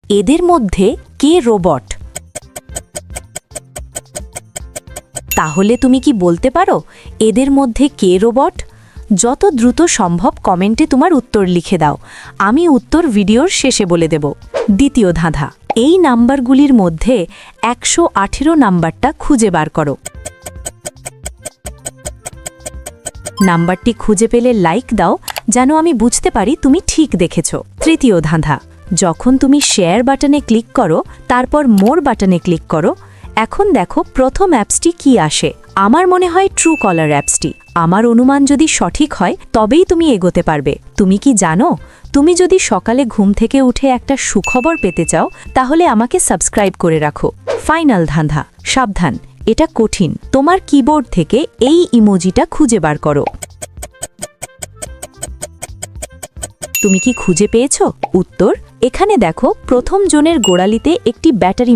এদের মধ্যে কে রোবট? তাহলে তুমি কি বলতে পারো এদের মধ্যে কে রোবট? যত দ্রুত সম্ভব কমেন্টে তোমার উত্তর লিখে দাও, আমি উত্তর ভিডিওর শেষে বলে দেব। দ্বিতীয় ধাঁধা, এই নাম্বারগুলির মধ্যে 118 নাম্বারটা খুঁজে বার করো। নাম্বারটি খুঁজে পেলে লাইক দাও, যেন আমি বুঝতে পারি তুমি ঠিক দেখেছ। তৃতীয় ধাঁধা, যখন তুমি শেয়ার বাটনে ক্লিক করো তারপর মোর বাটনে ক্লিক করো, এখন দেখো প্রথম অ্যাপসটি কি আসে। আমার মনে হয় ট্রুকলার অ্যাপসটি। আমার অনুমান যদি সঠিক হয় তবেই তুমি এগোতে পারবে। তুমি কি জানো, তুমি যদি সকালে ঘুম থেকে উঠে একটা সুখবর পেতে চাও তাহলে আমাকে সাবস্ক্রাইব করে রাখো। ফাইনাল ধাঁধা, সাবধান, এটা কঠিন। তোমার কিবোর্ড থেকে এই ইমোজিটা খুঁজে বার করো। তুমি কি খুঁজে পেয়েছো উত্তর? এখানে দেখো প্রথম জনের গোড়ালিতে একটি ব্যাটারি